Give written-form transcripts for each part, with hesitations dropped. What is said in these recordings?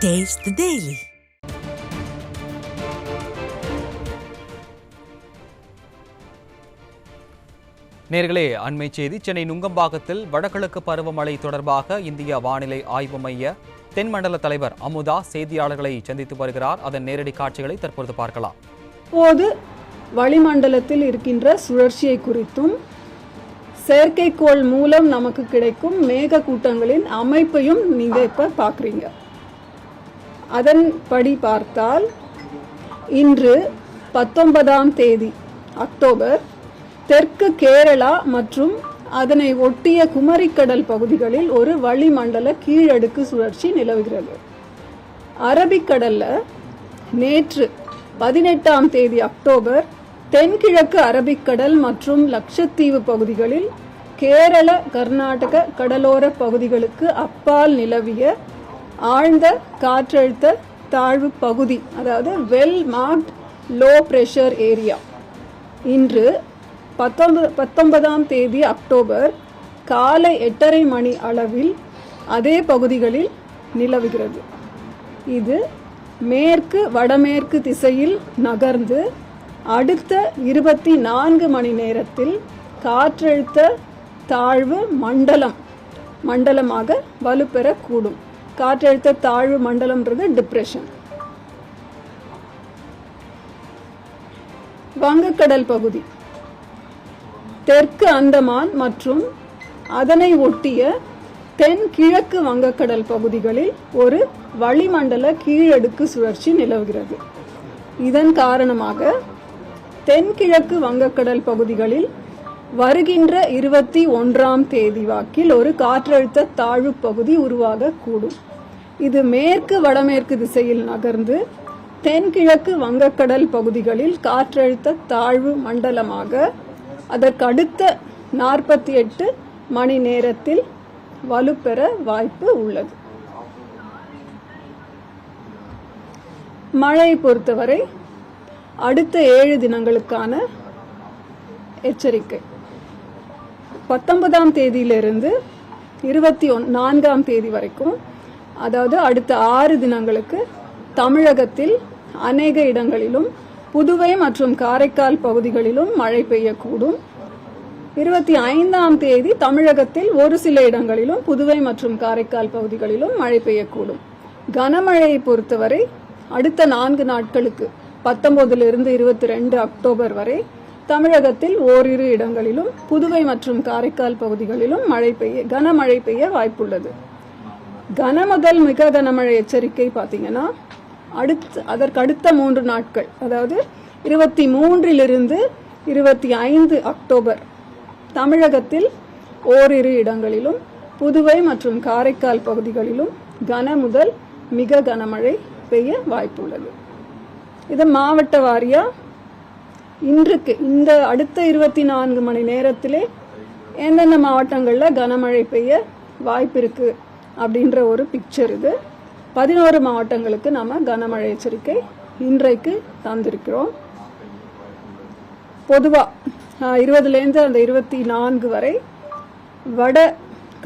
Taste the Daily. நேர்களே, அண்மை செய்தி. சென்னை நுங்கம்பாக்கத்தில் வடகிழக்கு பருவமழை தொடர்பாக இந்திய வானிலை ஆய்வு மைய தென்மண்டல தலைவர் அமுதா செய்தியாளர்களை சந்தித்து வருகிறார். அதன் நேரடி காட்சிகளை தற்போது பார்க்கலாம். இப்போது வளிமண்டலத்தில் இருக்கின்ற சுழற்சியை குறித்தும் செயற்கைக்கோள் மூலம் நமக்கு கிடைக்கும் மேக கூட்டங்களின் அமைப்பையும் நீங்க இப்ப பார்க்குறீங்க. அதன்படி பார்த்தால் இன்று 19ஆம் தேதி அக்டோபர் தெற்கு கேரளா மற்றும் அதனை ஒட்டிய குமரிக்கடல் பகுதிகளில் ஒரு வளிமண்டல கீழடுக்கு சுழற்சி நிலவுகிறது. அரபிக்கடல்ல நேற்று 18ஆம் தேதி அக்டோபர் தென்கிழக்கு அரபிக்கடல் மற்றும் லட்சத்தீவு பகுதிகளில் கேரள கர்நாடக கடலோர பகுதிகளுக்கு அப்பால் நிலவிய ஆழ்ந்த காற்றழுத்த தாழ்வு பகுதி, அதாவது well marked low pressure area, இன்று 19ஆம் தேதி அக்டோபர் காலை 8:30 மணி அளவில் அதே பகுதிகளில் நிலவுகிறது. இது மேற்கு வடமேற்கு திசையில் நகர்ந்து அடுத்த 24 மணி நேரத்தில் காற்றழுத்த தாழ்வு மண்டலமாக வலுப்பெறக்கூடும். காற்றழுத்த தாழ்வு மண்டலம்ன்றது டிப்ரெஷன். வங்கக்கடல் பகுதி, தெற்கு அந்தமான் மற்றும் அதனை ஒட்டிய தென்கிழக்கு வங்கக்கடல் பகுதிகளில் ஒரு வளிமண்டல கீழடுக்கு சுழற்சி நிலவுகிறது. இதன் காரணமாக தென்கிழக்கு வங்கக்கடல் பகுதிகளில் வருகின்ற 21ஆம் தேதி வாக்கில் ஒரு காற்றழுத்த தாழ்வு பகுதி உருவாகக்கூடும். இது மேற்கு வடமேற்கு திசையில் நகர்ந்து தென்கிழக்கு வங்கக்கடல் பகுதிகளில் காற்றழுத்த தாழ்வு மண்டலமாக அதற்கடுத்த 48 மணி நேரத்தில் வலுப்பெற வாய்ப்பு உள்ளது. மழையை பொறுத்தவரை அடுத்த 7 தினங்களுக்கான எச்சரிக்கை. 19ஆம் தேதியிலிருந்து 24ஆம் தேதி வரைக்கும், அதாவது அடுத்த 6 தினங்களுக்கு தமிழகத்தில் அநேக இடங்களிலும் புதுவை மற்றும் காரைக்கால் பகுதிகளிலும் மழை பெய்யக்கூடும். 25ஆம் தேதி தமிழகத்தில் ஒரு சில இடங்களிலும் புதுவை மற்றும் காரைக்கால் பகுதிகளிலும் மழை பெய்யக்கூடும். கனமழையை பொறுத்தவரை அடுத்த 4 நாட்களுக்கு 19லிருந்து 22 அக்டோபர் வரை தமிழகத்தில் ஓரிரு இடங்களிலும் புதுவை மற்றும் காரைக்கால் பகுதிகளிலும் கனமழை பெய்ய வாய்ப்புள்ளது. கனமுதல் மிக கனமழை எச்சரிக்கை பார்த்தீங்கன்னா அதற்கடுத்த 3 நாட்கள், அதாவது 23லிருந்து 25 அக்டோபர் தமிழகத்தில் ஓரிரு இடங்களிலும் புதுவை மற்றும் காரைக்கால் பகுதிகளிலும் கனமுதல் மிக கனமழை பெய்ய வாய்ப்புள்ளது. இது மாவட்ட வாரியா இன்றைக்கு இந்த அடுத்த 24 மணி நேரத்திலே எந்தெந்த மாவட்டங்களில் கனமழை பெய்ய வாய்ப்பு இருக்கு அப்படின்ற ஒரு பிக்சர் இது. 11 மாவட்டங்களுக்கு நாம கனமழை எச்சரிக்கை இன்றைக்கு தந்திருக்கிறோம். பொதுவா 20லேருந்து அந்த 24 வரை வட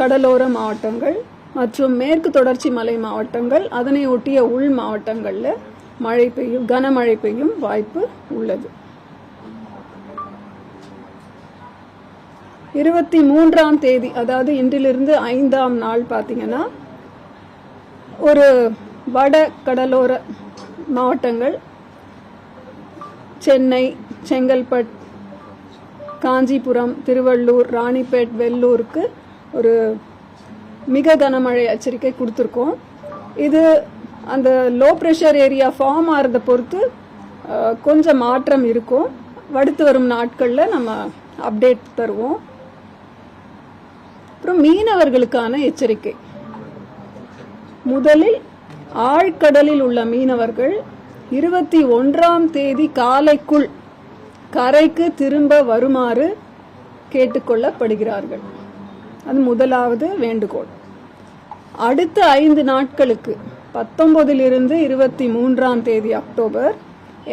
கடலோர மாவட்டங்கள் மற்றும் மேற்கு தொடர்ச்சி மலை மாவட்டங்கள் அதனை ஒட்டிய உள் மாவட்டங்கள்ல கனமழை பெய்யும் வாய்ப்பு உள்ளது. 23ஆம் தேதி, அதாவது இன்றிலிருந்து 5ஆம் நாள் பார்த்தீங்கன்னா ஒரு வட கடலோர மாவட்டங்கள் சென்னை, செங்கல்பட்டு, காஞ்சிபுரம், திருவள்ளூர், ராணிப்பேட், வெள்ளூருக்கு ஒரு மிக கனமழை எச்சரிக்கை கொடுத்துருக்கோம். இது அந்த லோ ப்ரெஷர் ஏரியா ஃபார்ம் ஆகிறத பொறுத்து கொஞ்சம் மாற்றம் இருக்கும். அடுத்து வரும் நாட்களில் நம்ம அப்டேட் தருவோம். அப்புறம் மீனவர்களுக்கான எச்சரிக்கை. முதலில் ஆழ்கடலில் உள்ள மீனவர்கள் 21ஆம் தேதி காலைக்குள் கரைக்கு திரும்ப வருமாறு கேட்டுக்கொள்ளப்படுகிறார்கள். அது முதலாவது வேண்டுகோள். அடுத்த 5 நாட்களுக்கு 19லிருந்து 23ஆம் தேதி அக்டோபர்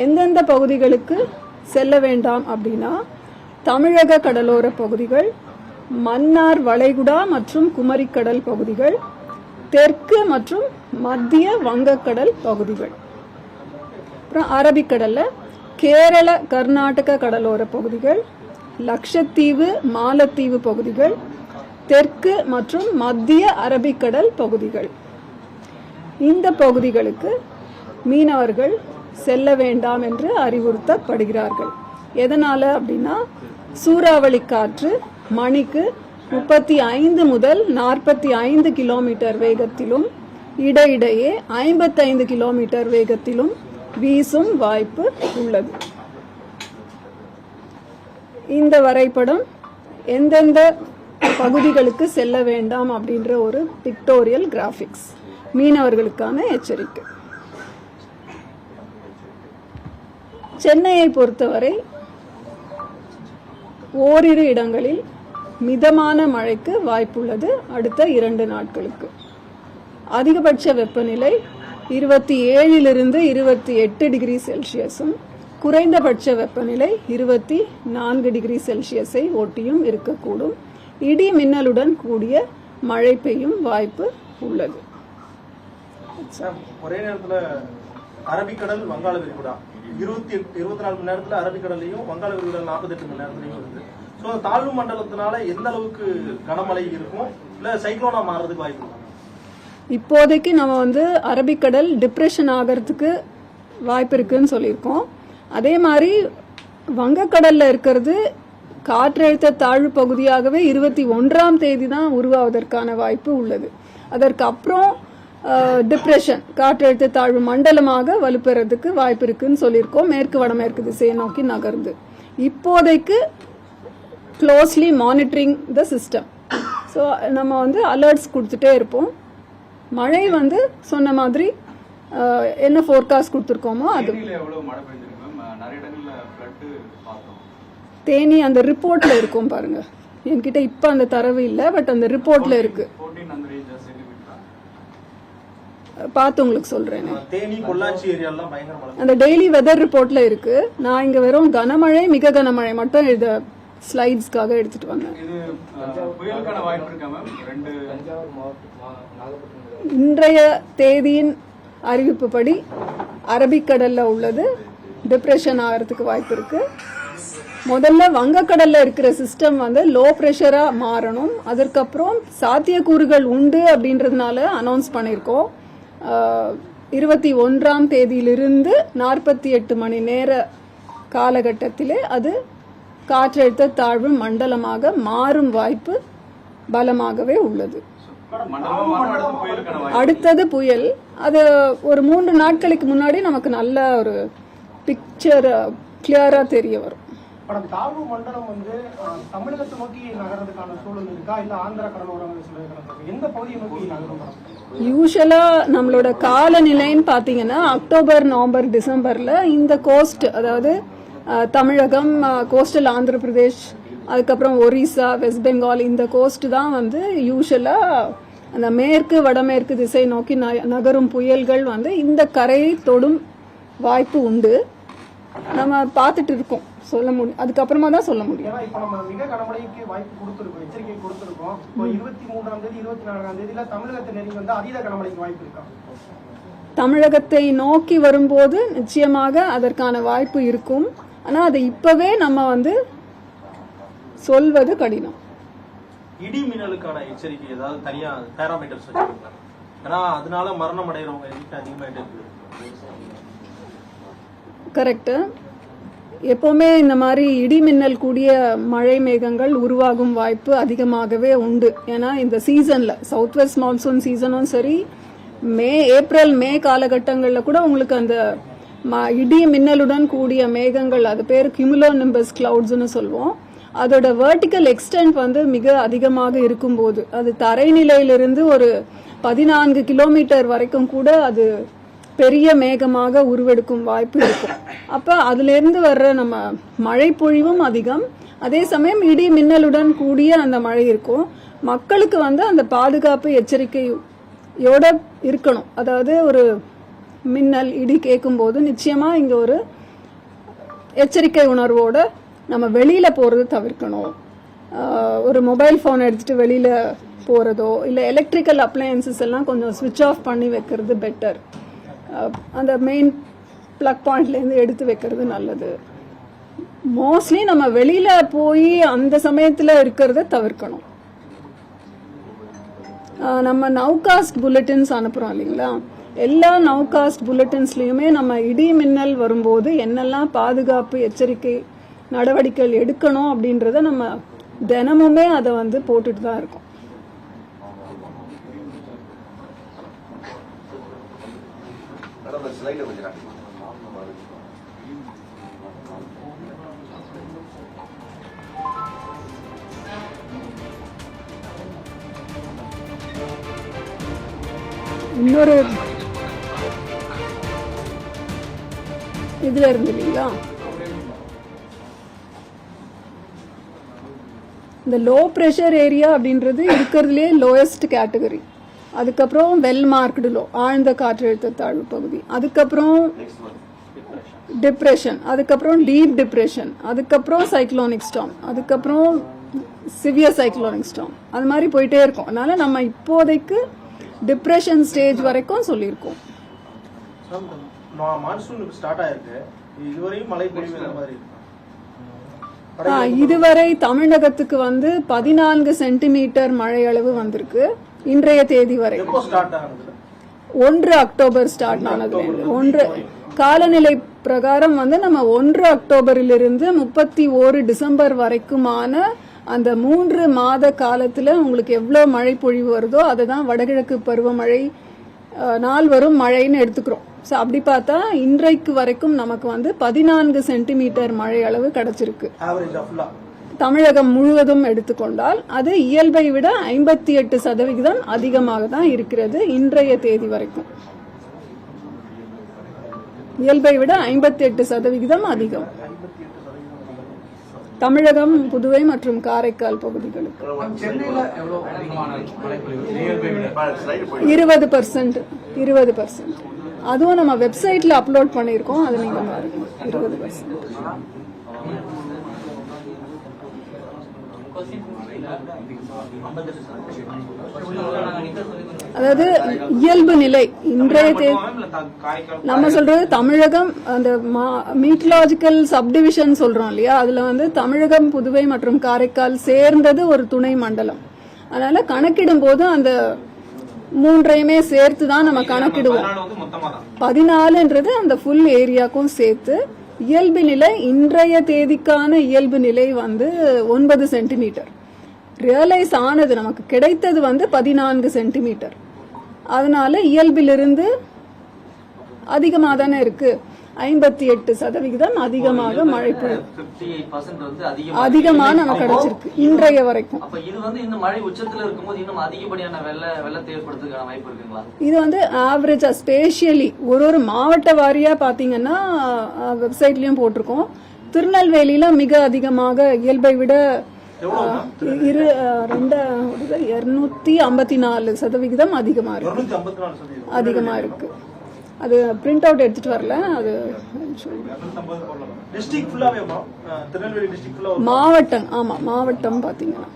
எந்தெந்த பகுதிகளுக்கு செல்ல வேண்டாம் அப்படின்னா, தமிழக கடலோர பகுதிகள், மன்னார் வளைகுடா மற்றும் குமரிக்கடல் பகுதிகள், தெற்கு மற்றும் மத்திய வங்கக்கடல் பகுதிகள். அப்புறம் அரபிக்கடல்ல கேரள கர்நாடக கடலோர பகுதிகள், லட்சத்தீவு மாலத்தீவு பகுதிகள், தெற்கு மற்றும் மத்திய அரபிக்கடல் பகுதிகள். இந்த பகுதிகளுக்கு மீனவர்கள் செல்ல வேண்டாம் என்று அறிவுறுத்தப்படுகிறார்கள். எதனால அப்படின்னா, சூறாவளி காற்று மணிக்கு 35 முதல் 45 கிலோமீட்டர் வேகத்திலும் இடையிடையே 55 கிலோமீட்டர் வேகத்திலும் வீசும் வாய்ப்பு உள்ளது. இந்த வரைபடம் எந்தெந்த பகுதிகளுக்கு செல்ல வேண்டாம் அப்படின்ற ஒரு பிக்டோரியல் கிராபிக்ஸ், மீனவர்களுக்கான எச்சரிக்கை. சென்னையை பொறுத்தவரை ஓரிரு இடங்களில் மிதமான மழைக்கு வாய்ப்புள்ளது. அடுத்த 2 நாட்களுக்கு அதிகபட்ச வெப்பநிலை 27 28 டிகிரி செல்சியஸும் குறைந்தபட்ச வெப்பநிலை 24 டிகிரி செல்சியஸை ஒட்டியும் இருக்கக்கூடும். இடி மின்னலுடன் கூடிய மழை பெய்யும் வாய்ப்பு உள்ளது. ஒரே நேரத்தில் அரபிக்கடல் வங்காள விரிகுடா 24 மணி நேரத்தில் அரபிக்கடலையும் வங்காள விரிகுடா 48 மணி நேரத்திலையும் வருது. ஸோ தாழ்வு மண்டலத்தினால எந்த அளவுக்கு கனமழை இருக்கும், இல்லை சைக்ளோனா மாறதுக்கு வாய்ப்பு? இப்போதைக்கு நம்ம அரபிக்கடல் டிப்ரெஷன் ஆகிறதுக்கு வாய்ப்பு இருக்குன்னு சொல்லியிருக்கோம். அதே மாதிரி வங்கக்கடல்ல இருக்கிறது காற்றழுத்த தாழ்வு பகுதியாகவே 21ஆம் தேதி தான் உருவாவதற்கான வாய்ப்பு உள்ளது. அதற்கு அப்புறம் டிப்ரெஷன் காற்றழுத்த தாழ்வு மண்டலமாக வலுப்பெறதுக்கு வாய்ப்பு இருக்குன்னு சொல்லியிருக்கோம். மேற்கு வடமேற்கு திசையை நோக்கி நகர்ந்து இப்போதைக்கு closely monitoring the system. So நம்ம அலர்ட்ஸ் கொடுத்துட்டே இருப்போம். மழை சொன்ன மாதிரி என்ன ஃபோர்காஸ்ட் கொடுத்துருக்கோமோ அது. தேனி அந்த ரிப்போர்ட்ல இருக்கும் பாருங்க. என்கிட்ட இப்ப அந்த தரவு இல்லை, பட் அந்த ரிப்போர்ட்ல இருக்கு. பார்த்து உங்களுக்கு சொல்றேன். அந்த டெய்லி வெதர் ரிப்போர்ட்ல இருக்கு. நான் இங்க வெறும் கனமழை மிக கனமழை மட்டும் இத ஸ்லைட்ஸ்க்காக எடுத்துட்டு வந்தேன். இன்றைய தேதியின் அறிவிப்புப்படி அரபிக்கடல்ல உள்ளது டிப்ரெஷன் ஆகிறதுக்கு வாய்ப்பு இருக்கு. முதல்ல வங்கக்கடல்ல இருக்கிற சிஸ்டம் லோ பிரஷரா மாறணும். அதற்கப்புறம் சாத்தியக்கூறுகள் உண்டு அப்படின்றதுனால அனௌன்ஸ் பண்ணியிருக்கோம். 21ஆம் தேதியிலிருந்து 48 மணி நேர காலகட்டத்திலே அது காற்றழுத்த தாழ்வு மண்டலமாக மாறும் வாய்ப்பு பலமாகவே உள்ளது. அடுத்தது புயல். அது ஒரு 3 நாட்களுக்கு முன்னாடி நமக்கு நல்ல ஒரு பிக்சர் கிளியரா தெரிய வரும். தாழ்வு மண்டலம் தமிழகத்தை நோக்கி நகர்றதுக்கான சூழல் இருக்கா, இல்ல ஆந்திரா கடலோரம் எந்த பகுதியை நோக்கி நகரும்? யூஸ்வலா நம்மளோட காலநிலைன்னு பாத்தீங்கன்னா அக்டோபர் நவம்பர் டிசம்பர்ல இந்த கோஸ்ட், அதாவது தமிழகம், கோஸ்டல் ஆந்திர பிரதேஷ், அதுக்கப்புறம் ஒரிசா, வெஸ்ட் பெங்கால், இந்த கோஸ்ட் தான் யூஸ்வலா அந்த மேற்கு வடமேற்கு திசை நோக்கி நகரும் புயல்கள் இந்த கரையை தொடும் வாய்ப்பு உண்டு. நம்ம பார்த்துட்டு இருக்கோம், சொல்ல முடியும், அதுக்கப்புறமா தான் சொல்ல முடியும். இப்ப நம்ம மிக கனமழைக்கு வாய்ப்பு கொடுத்திருக்கோம், எச்சரிக்கை கொடுத்திருக்கோம். 23ஆம் தேதி 24ஆம் தேதியில தமிழகத்தை நெருங்கி அதீத கனமழைக்கு வாய்ப்பு இருக்கா? தமிழகத்தை நோக்கி வரும்போது நிச்சயமாக அதற்கான வாய்ப்பு இருக்கும். ஆனா அதை இப்பவே நம்ம சொல்வது கடினம். இடி மின்னலுக்கான எச்சரிக்கை ஏதாவது தனியா பேராமீட்டர்ஸ் வச்சிருக்காங்க? ஏன்னா அதனால மரணம் அடைகிறவங்க எண்ணிக்கை அதிகமாயிட்டு இருக்கு. கரெக்ட். எப்பவுமே இந்த மாதிரி இடி மின்னல் கூடிய மழை மேகங்கள் உருவாகும் வாய்ப்பு அதிகமாகவே உண்டு. ஏன்னா இந்த சீசன்ல சவுத் வெஸ்ட் மான்சூன் சீசனும் சரி, ஏப்ரல் மே காலகட்டங்களில் கூட உங்களுக்கு அந்த இடி மின்னலுடன் கூடிய மேகங்கள், அது பேர் கியூமுலோ நிம்பஸ் கிளவுட்ஸ்னு சொல்லுவோம். அதோட வெர்டிக்கல் எக்ஸ்டென்ட் மிக அதிகமாக இருக்கும்போது அது தரைநிலையிலிருந்து ஒரு 14 கிலோமீட்டர் வரைக்கும் கூட அது பெரிய மேகமாக உருவெடுக்கும் வாய்ப்பு இருக்கும். அப்ப அதுல இருந்து வர்ற நம்ம மழை பொழிவும் அதிகம், அதே சமயம் இடி மின்னலுடன் கூடிய அந்த மழை இருக்கும். மக்களுக்கு அந்த பாதுகாப்பு எச்சரிக்கையோட இருக்கணும். அதாவது ஒரு மின்னல் இடி கேட்கும் போது நிச்சயமா இங்க ஒரு எச்சரிக்கை உணர்வோட நம்ம வெளியில போறது தவிர்க்கணும். ஒரு மொபைல் போன் எடுத்துட்டு வெளியில போகிறதோ இல்லை எலக்ட்ரிக்கல் அப்ளையன்சஸ் எல்லாம் கொஞ்சம் ஸ்விட்ச் ஆஃப் பண்ணி வைக்கிறது பெட்டர். அந்த மெயின் ப்ளக் பாயிண்ட்லேருந்து எடுத்து வைக்கிறது நல்லது. மோஸ்ட்லி நம்ம வெளியில் போய் அந்த சமயத்தில் இருக்கிறத தவிர்க்கணும். நம்ம நவ்காஸ்ட் புல்லட்டின்ஸ் அனுப்புகிறோம் இல்லைங்களா, எல்லா நவ்காஸ்ட் புல்லட்டின்ஸ்லையுமே நம்ம இடி மின்னல் வரும்போது என்னெல்லாம் பாதுகாப்பு எச்சரிக்கை நடவடிக்கைகள் எடுக்கணும் அப்படின்றத நம்ம தினமுமே அதை வந்து போட்டுட்டு தான் இருக்கோம். இன்னொரு இதுல இருந்து இல்லைங்களா, இந்த லோ ப்ரெஷர் ஏரியா அப்படின்றது இருக்கிறதுலே லோயஸ்ட் கேட்டகரி. அதுக்கப்புறம் வெல் மார்க்டு லோ, ஆழ்ந்த காற்றழுத்த தாழ்வு பகுதி. அதுக்கப்புறம் டிப்ரெஷன், அதுக்கப்புறம் டீப் டிப்ரெஷன், அதுக்கப்புறம் சைக்ளோனிக் ஸ்டார்ம், அதுக்கப்புறம் சிவியர் சைக்ளோனிக் ஸ்டார்ம். அது மாதிரி போயிட்டே இருக்கும். அதனால நம்ம இப்போதைக்கு டிப்ரெஷன் ஸ்டேஜ் வரைக்கும் சொல்லியிருக்கோம். மான்சூன் ஸ்டார்ட் ஆயிருக்கு, இதுவரையும் மழை பொழிவு இந்த மாதிரி இதுவரை தமிழகத்துக்கு வந்து 14 சென்டிமீட்டர் மழை அளவு வந்திருக்கு இன்றைய தேதி வரை. 1 அக்டோபர் ஸ்டார்ட் ஆனது. 1 காலநிலை பிரகாரம் வந்து நம்ம 1 அக்டோபரிலிருந்து 31 டிசம்பர் வரைக்குமான அந்த 3 மாத காலத்துல உங்களுக்கு எவ்வளவு மழை பொழிவு வருதோ அதை தான் வடகிழக்கு பருவமழை நாள் வரும் மழைன்னு எடுத்துக்கிறோம். ஸோ அப்படி பார்த்தா இன்றைக்கு வரைக்கும் நமக்கு வந்து 14 சென்டிமீட்டர் மழை அளவு கிடைச்சிருக்கு. தமிழகம் முழுவதும் எடுத்துக்கொண்டால் அது இயல்பை விட 58% அதிகமாக தான் இருக்கிறது இன்றைய தேதி வரைக்கும். இயல்பை விட 58% அதிகம் தமிழகம், புதுவை மற்றும் காரைக்கால் பகுதிகளுக்கு. 20%. அதுவும் நம்ம வெப்சைட்ல அப்லோட் பண்ணியிருக்கோம், அது நீங்க பாருங்க. 20%. அதாவது இயல்பு நிலை இன்றைய தேதி நம்ம சொல்றது தமிழகம், அந்த மீட்லாஜிக்கல் சப்டிவிஷன் சொல்றோம் இல்லையா, அதுல வந்து தமிழகம், புதுவை மற்றும் காரைக்கால் சேர்ந்தது ஒரு துணை மண்டலம். அதனால கணக்கிடும் போது அந்த 3ஐயுமே சேர்த்து தான் நம்ம கணக்கிடுவோம். 14ன்றது அந்த ஃபுல் ஏரியாக்கும் சேர்த்து. இயல்பு நிலை இன்றைய தேதிக்கான இயல்பு நிலை வந்து 9 சென்டிமீட்டர். ரியலைஸ் ஆனது நமக்கு கிடைத்தது வந்து 14 சென்டிமீட்டர். அதனால இயல்பிலிருந்து அதிகமாக தானே இருக்கு. 58% அதிகமாக மழை பொழிவு அதிகமா நமக்கு கிடைச்சிருக்கு இன்றைய வரைக்கும். இது வந்து ஆவரேஜா ஸ்பேஷியலி ஒரு மாவட்ட வாரியா பாத்தீங்கன்னா வெப்சைட்லயும் போட்டிருக்கோம். திருநெல்வேலியில மிக அதிகமாக இயல்பை விட 254% அதிகமா இருக்கு. அது பிரிண்ட் அவுட் எடுத்துட்டு வரல. அது மாவட்டம், ஆமா மாவட்டம் பாத்தீங்கன்னா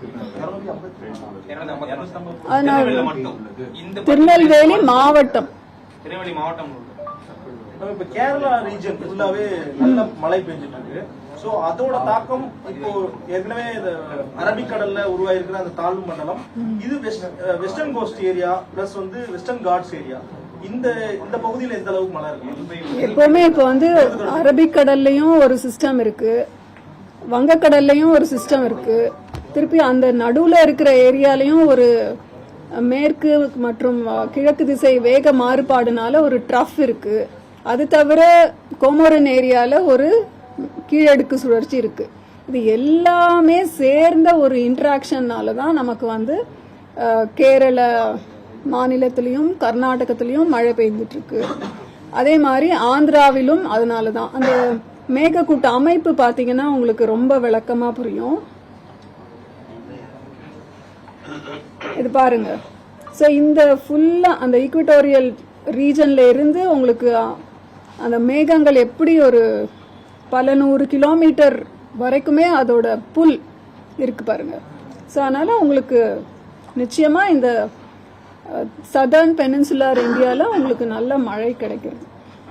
திருநெல்வேலி மாவட்டம். இப்ப கேரளா ரீஜன் ஃபுல்லாவே நல்ல மழை பெஞ்சிட்டு இருக்கு. சோ அதோட தாக்கம் இப்போ ஏற்கனவே அரபிக்கடல்ல உருவாயிருக்கிற அந்த தாழ்வு மண்டலம், இது வெஸ்டர்ன் கோஸ்ட் ஏரியா பிளஸ் வந்து வெஸ்டர்ன் காட்ஸ் ஏரியா, இந்த பகுதியில எந்த அளவுக்கு மழை இருக்கு? எப்பவுமே இப்ப வந்து அரபிக்கடல்லையும் ஒரு சிஸ்டம் இருக்கு, வங்கக்கடல்லையும் ஒரு சிஸ்டம் இருக்கு, திருப்பி அந்த நடுவுல இருக்கிற ஏரியாலையும் ஒரு மேற்கு மற்றும் கிழக்கு திசை வேக மாறுபாடுனால ஒரு ட்ரஃப் இருக்கு. அது தவிர கோமோரன் ஏரியால ஒரு கீழடுக்கு சுழற்சி இருக்கு. இது எல்லாமே சேர்ந்த ஒரு இன்ட்ராக்ஷன்னால தான் நமக்கு வந்து கேரள மாநிலத்திலையும் கர்நாடகத்திலையும் மழை பெய்ஞ்சிட்டு இருக்கு. அதே மாதிரி ஆந்திராவிலும் அதனால தான் அந்த மேகக்கூட்ட அமைப்பு பாத்தீங்கன்னா உங்களுக்கு ரொம்ப விளக்கமா புரியும். இது பாருங்க. ஸோ இந்த ஃபுல்லா அந்த ஈக்வட்டோரியல் ரீஜன்ல இருந்து உங்களுக்கு அந்த மேகங்கள் எப்படி ஒரு பல 100 கிலோமீட்டர் வரைக்குமே அதோட புல் இருக்கு பாருங்க. ஸோ அதனால உங்களுக்கு நிச்சயமா இந்த சதர்ன் பெனின்சுலர் இந்தியால உங்களுக்கு நல்ல மழை கிடைக்கும்.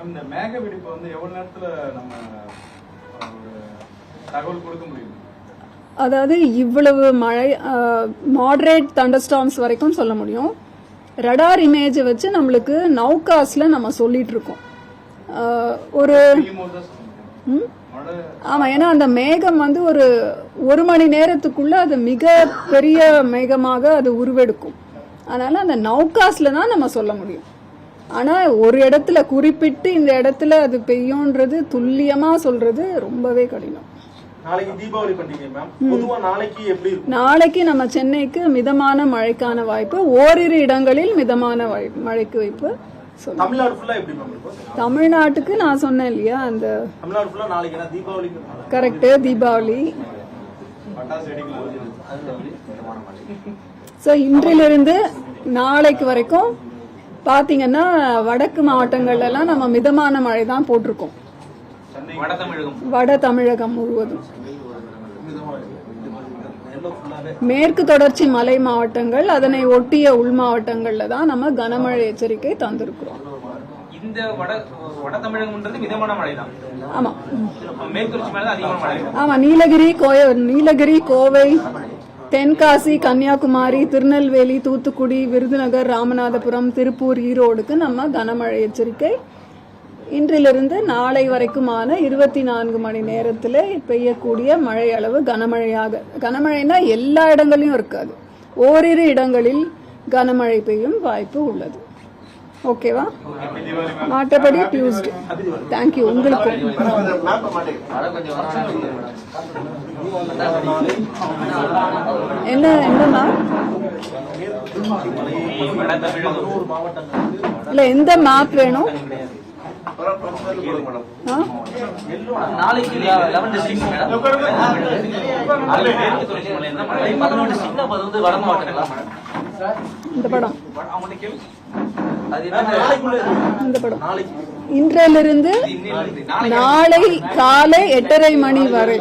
இந்த மேக வெடிப்பு வந்து எவ்வளவு நேரத்துல நம்ம தகவல் கொடுக்க முடியும்? அதாவது இவ்வளவு மழை மாடரேட் தண்டர்ஸ்டார்ம்ஸ் வரைக்கும் சொல்ல முடியும். ரடார் இமேஜை வச்சு நம்மளுக்கு நௌகாஸ்ல நம்ம சொல்லிட்டு இருக்கோம். ஒரு ஆமா, ஏன்னா அந்த மேகம் வந்து ஒரு மணி நேரத்துக்குள்ள அது மிக பெரிய மேகமாக அது உருவெடுக்கும். அதனால அந்த நௌகாஸ்ல தான் நம்ம சொல்ல முடியும். ஆனா ஒரு இடத்துல குறிப்பிட்டு இந்த இடத்துல அது பெய்யும்ன்றது துல்லியமா சொல்றது ரொம்பவே கடினம். நாளைக்கு தீபாவளி பண்டிகை மேம், பொதுவா நாளைக்கு எப்படி இருக்கும்? நாளைக்கு நம்ம சென்னைக்கு மிதமான மழைக்கான வாய்ப்பு, ஓரிரு இடங்களில் மிதமான மழைக்கு வாய்ப்பு. தமிழ்நாடு ஃபுல்லா எப்படி மேம் இருக்கும்? தமிழ்நாட்டுக்கு நான் சொன்னேன் இல்லையா, அந்த தமிழ்நாடு ஃபுல்லா நாளைக்கு என்ன தீபாவளிக்கு? கரெக்ட், தீபாவளி. சோ இன்றிலிருந்து நாளைக்கு வரைக்கும் பாத்தீங்கன்னா வடக்கு மாவட்டங்கள்ல எல்லாம் நம்ம மிதமான மழை தான் போட்டிருக்கோம். வட தமிழகம் முழுவதும். மேற்கு தொடர்ச்சி மலை மாவட்டங்கள் அதனை ஒட்டிய உள் மாவட்டங்கள்ல தான் நம்ம கனமழை எச்சரிக்கை தந்திருக்கிறோம். இந்த வட தமிழகம்ன்றது மிதமான மழை தான். ஆமா, மேற்கு தொடர்ச்சி மலை அதிகமான மழை. ஆமா, நீலகிரி, கோவை, தென்காசி, கன்னியாகுமரி, திருநெல்வேலி, தூத்துக்குடி, விருதுநகர், ராமநாதபுரம், திருப்பூர், ஈரோடுக்கு நம்ம கனமழை எச்சரிக்கை இன்றிலிருந்து நாளை வரைக்குமான 24 மணி நேரத்தில் பெய்யக்கூடிய மழை அளவு கனமழைனா எல்லா இடங்களிலும் இருக்காது, ஓரிரு இடங்களில் கனமழை பெய்யும் வாய்ப்பு உள்ளது. ஓகேவா? மாற்றப்படி டியூஸ்டே. தேங்க்யூ. உங்களுக்கு என்னமா இல்ல எந்த மேப் வேணும்? நாளைக்கு 11 டிஸ்ட்ரிக்ட்ஸ் மேடம். மேற்கு தொடர்ச்சி மலை என்ன மழை 11 டிஸ்ட்ரிக்ட்னா அது வந்து வட மாவட்டங்களா? இந்த படம் இந்த படம் நாளைக்கு இன்றிலிருந்து நாளை காலை 8:30 மணி வரை